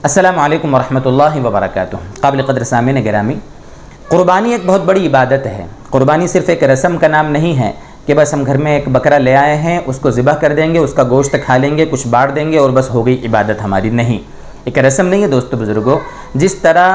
السلام علیکم ورحمۃ اللہ وبرکاتہ۔ قابل قدر سامعین گرامی، قربانی ایک بہت بڑی عبادت ہے۔ قربانی صرف ایک رسم کا نام نہیں ہے کہ بس ہم گھر میں ایک بکرا لے آئے ہیں، اس کو ذبح کر دیں گے، اس کا گوشت کھا لیں گے، کچھ بانٹ دیں گے اور بس ہو گئی عبادت ہماری۔ نہیں، ایک رسم نہیں ہے دوستو بزرگوں۔ جس طرح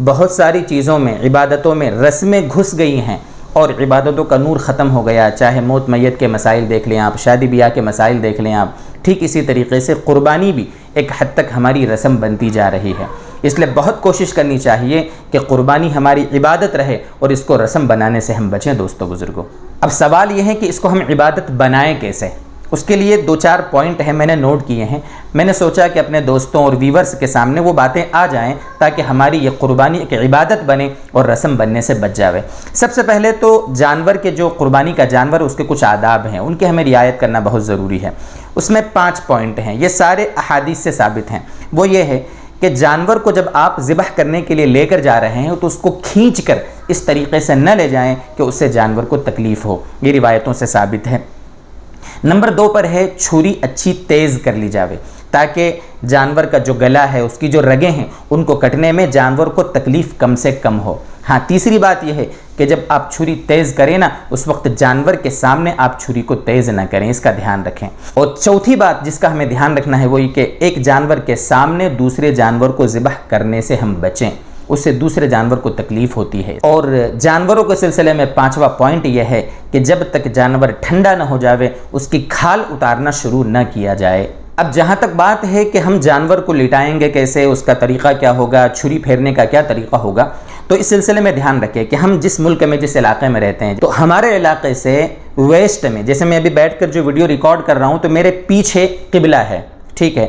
بہت ساری چیزوں میں، عبادتوں میں رسمیں گھس گئی ہیں اور عبادتوں کا نور ختم ہو گیا، چاہے موت میت کے مسائل دیکھ لیں آپ، شادی بیاہ کے مسائل دیکھ لیں آپ، ٹھیک اسی طریقے سے قربانی بھی ایک حد تک ہماری رسم بنتی جا رہی ہے۔ اس لیے بہت کوشش کرنی چاہیے کہ قربانی ہماری عبادت رہے اور اس کو رسم بنانے سے ہم بچیں دوستو بزرگوں۔ اب سوال یہ ہے کہ اس کو ہم عبادت بنائیں کیسے؟ اس کے لیے 2-4 پوائنٹ ہیں، میں نے نوٹ کیے ہیں۔ میں نے سوچا کہ اپنے دوستوں اور ویورز کے سامنے وہ باتیں آ جائیں تاکہ ہماری یہ قربانی ایک عبادت بنے اور رسم بننے سے بچ جاوے۔ سب سے پہلے تو جانور کے جو قربانی کا جانور اس کے کچھ آداب ہیں، ان کے ہمیں رعایت کرنا بہت ضروری ہے۔ اس میں 5 پوائنٹ ہیں، یہ سارے احادیث سے ثابت ہیں۔ وہ یہ ہے کہ جانور کو جب آپ ذبح کرنے کے لیے لے کر جا رہے ہیں تو اس کو کھینچ کر اس طریقے سے نہ لے جائیں کہ اس سے جانور کو تکلیف ہو، یہ روایتوں سے ثابت ہے۔ نمبر 2 پر ہے چھری اچھی تیز کر لی جاوے تاکہ جانور کا جو گلا ہے، اس کی جو رگیں ہیں، ان کو کٹنے میں جانور کو تکلیف کم سے کم ہو۔ ہاں، تیسری بات یہ ہے کہ جب آپ چھری تیز کریں نا، اس وقت جانور کے سامنے آپ چھری کو تیز نہ کریں، اس کا دھیان رکھیں۔ اور چوتھی بات جس کا ہمیں دھیان رکھنا ہے وہ یہ کہ ایک جانور کے سامنے دوسرے جانور کو ذبح کرنے سے ہم بچیں، اس سے دوسرے جانور کو تکلیف ہوتی ہے۔ اور جانوروں کے سلسلے میں 5واں پوائنٹ یہ ہے کہ جب تک جانور ٹھنڈا نہ ہو جاوے اس کی کھال اتارنا شروع نہ کیا جائے۔ اب جہاں تک بات ہے کہ ہم جانور کو لٹائیں گے کیسے، اس کا طریقہ کیا ہوگا، چھری پھیرنے کا کیا طریقہ ہوگا، تو اس سلسلے میں دھیان رکھیں کہ ہم جس ملک میں، جس علاقے میں رہتے ہیں، تو ہمارے علاقے سے ویسٹ میں، جیسے میں ابھی بیٹھ کر جو ویڈیو ریکارڈ کر رہا ہوں تو میرے پیچھے قبلہ ہے، ٹھیک ہے،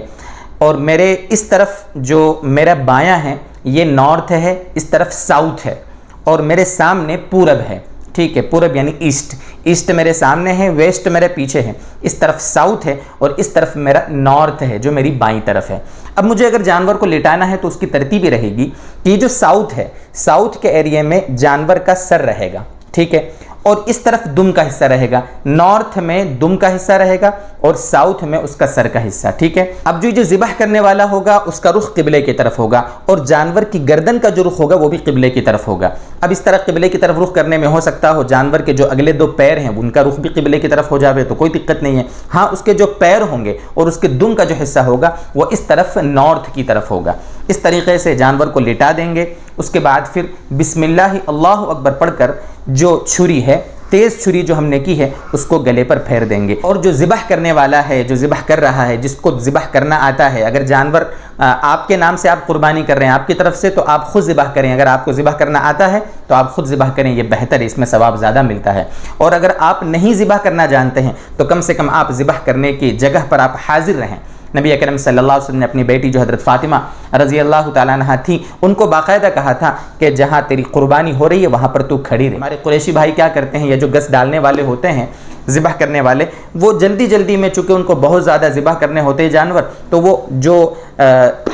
اور میرے اس طرف جو میرا بایاں ہے یہ نارتھ ہے، اس طرف ساؤتھ ہے، اور میرے سامنے پورب ہے، ٹھیک ہے، پورب یعنی ایسٹ، ایسٹ میرے سامنے ہے، ویسٹ میرے پیچھے ہے، اس طرف ساؤتھ ہے اور اس طرف میرا نارتھ ہے جو میری بائیں طرف ہے۔ اب مجھے اگر جانور کو لٹانا ہے تو اس کی ترتیب ہی رہے گی کہ یہ جو ساؤتھ ہے، ساؤتھ کے ایریے میں جانور کا سر رہے گا، ٹھیک ہے، اور اس طرف دم کا حصہ رہے گا، نارتھ میں دم کا حصہ رہے گا اور ساؤتھ میں اس کا سر کا حصہ، ٹھیک ہے۔ اب جو ذبح کرنے والا ہوگا اس کا رخ قبلے کی طرف ہوگا اور جانور کی گردن کا جو رخ ہوگا وہ بھی قبلے کی طرف ہوگا۔ اب اس طرح قبلے کی طرف رخ کرنے میں ہو سکتا ہو جانور کے جو اگلے 2 پیر ہیں ان کا رخ بھی قبلے کی طرف ہو جاوے تو کوئی دقت نہیں ہے۔ ہاں، اس کے جو پیر ہوں گے اور اس کے دم کا جو حصہ ہوگا وہ اس طرف نارتھ کی طرف ہوگا۔ اس طریقے سے جانور کو لٹا دیں گے۔ اس کے بعد پھر بسم اللہ اللہ اکبر پڑھ کر جو چھری ہے، تیز چھری جو ہم نے کی ہے، اس کو گلے پر پھیر دیں گے۔ اور جو ذبح کرنے والا ہے، جو ذبح کر رہا ہے، جس کو ذبح کرنا آتا ہے، اگر جانور آپ کے نام سے آپ قربانی کر رہے ہیں، آپ کی طرف سے، تو آپ خود ذبح کریں۔ اگر آپ کو ذبح کرنا آتا ہے تو آپ خود ذبح کریں، یہ بہتر ہے، اس میں ثواب زیادہ ملتا ہے۔ اور اگر آپ نہیں ذبح کرنا جانتے ہیں تو کم سے کم آپ ذبح کرنے کی جگہ پر آپ حاضر رہیں۔ نبی اکرم صلی اللہ علیہ وسلم نے اپنی بیٹی جو حضرت فاطمہ رضی اللہ تعالیٰ عنہ تھی، ان کو باقاعدہ کہا تھا کہ جہاں تیری قربانی ہو رہی ہے وہاں پر تو کھڑی رہے۔ ہمارے قریشی بھائی کیا کرتے ہیں، یہ جو گس ڈالنے والے ہوتے ہیں، ذبح کرنے والے، وہ جلدی جلدی میں، چونکہ ان کو بہت زیادہ ذبح کرنے ہوتے ہیں جانور، تو وہ جو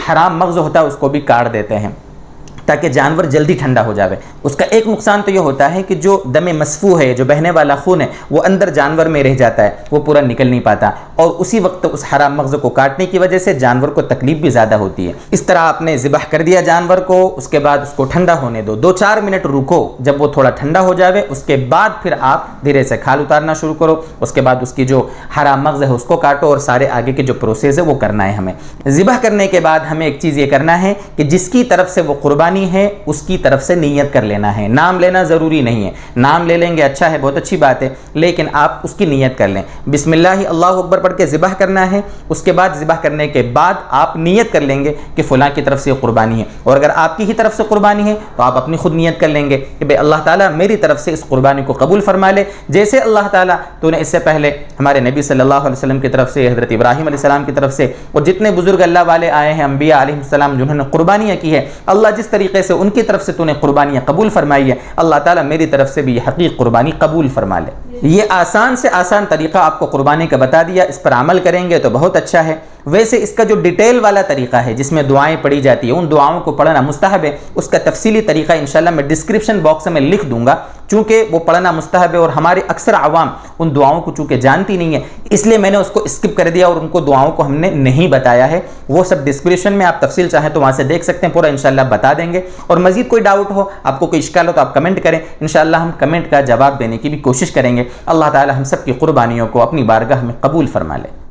حرام مغز ہوتا ہے اس کو بھی کاٹ دیتے ہیں تاکہ جانور جلدی ٹھنڈا ہو جاوے۔ اس کا ایک نقصان تو یہ ہوتا ہے کہ جو دم مسفوح ہے، جو بہنے والا خون ہے، وہ اندر جانور میں رہ جاتا ہے، وہ پورا نکل نہیں پاتا، اور اسی وقت اس حرام مغز کو کاٹنے کی وجہ سے جانور کو تکلیف بھی زیادہ ہوتی ہے۔ اس طرح آپ نے ذبح کر دیا جانور کو، اس کے بعد اس کو ٹھنڈا ہونے دو، 2-4 منٹ رکو، جب وہ تھوڑا ٹھنڈا ہو جاوے اس کے بعد پھر آپ دھیرے سے کھال اتارنا شروع کرو۔ اس کے بعد اس کی جو حرام مغز ہے اس کو کاٹو اور سارے آگے کے جو پروسیس ہے وہ کرنا ہے ہمیں۔ ذبح کرنے کے بعد ہمیں ایک چیز یہ کرنا ہے کہ جس کی طرف سے وہ قربانی ہے اس کی طرف سے نیت کر لینا ہے۔ نام لینا ضروری نہیں ہے، نام لے لیں گے اچھا ہے، بہت اچھی بات ہے، لیکن آپ اس کی نیت کر لیں۔ بسم اللہ اللہ اکبر پڑھ کے ذبح کرنا ہے۔ اس کے بعد ذبح کرنے کے بعد آپ نیت کر لیں گے کہ فلاں کی طرف سے یہ قربانی ہے، اور اگر آپ کی ہی طرف سے قربانی ہے تو آپ اپنی خود نیت کر لیں گے کہ بھئی اللہ تعالیٰ میری طرف سے اس قربانی کو قبول فرما لے، جیسے اللہ تعالیٰ تو نے اس سے پہلے ہمارے نبی صلی اللہ علیہ وسلم کی طرف سے، حضرت ابراہیم علیہ السلام کی طرف سے، اور جتنے بزرگ اللہ والے آئے ہیں، انبیاء علیہ السلام جنہوں نے قربانیاں کی ہے، اللہ جس طریقے سے ان کی طرف سے تو نے قربانیاں قبول فرمائی ہے، اللہ تعالیٰ میری طرف سے بھی یہ حقیق قربانی قبول فرما لے۔ یہ آسان سے آسان طریقہ آپ کو قربانی کا بتا دیا، اس پر عمل کریں گے تو بہت اچھا ہے۔ ویسے اس کا جو ڈیٹیل والا طریقہ ہے جس میں دعائیں پڑھی جاتی ہیں، ان دعاؤں کو پڑھنا مستحب ہے، اس کا تفصیلی طریقہ انشاءاللہ میں ڈسکرپشن باکس میں لکھ دوں گا، چونکہ وہ پڑھنا مستحب ہے اور ہمارے اکثر عوام ان دعاؤں کو چونکہ جانتی نہیں ہے، اس لیے میں نے اس کو اسکپ کر دیا اور ان کو دعاؤں کو ہم نے نہیں بتایا ہے۔ وہ سب ڈسکرپشن میں آپ تفصیل چاہیں تو وہاں سے دیکھ سکتے ہیں، پورا انشاءاللہ بتا دیں گے۔ اور مزید کوئی ڈاؤٹ ہو، آپ کو کوئی اشکال ہو تو آپ کمنٹ کریں، انشاءاللہ ہم کمنٹ کا جواب دینے کی بھی کوشش کریں گے۔ اللہ تعالی ہم سب کی قربانیوں کو اپنی بارگاہ میں قبول فرما لے۔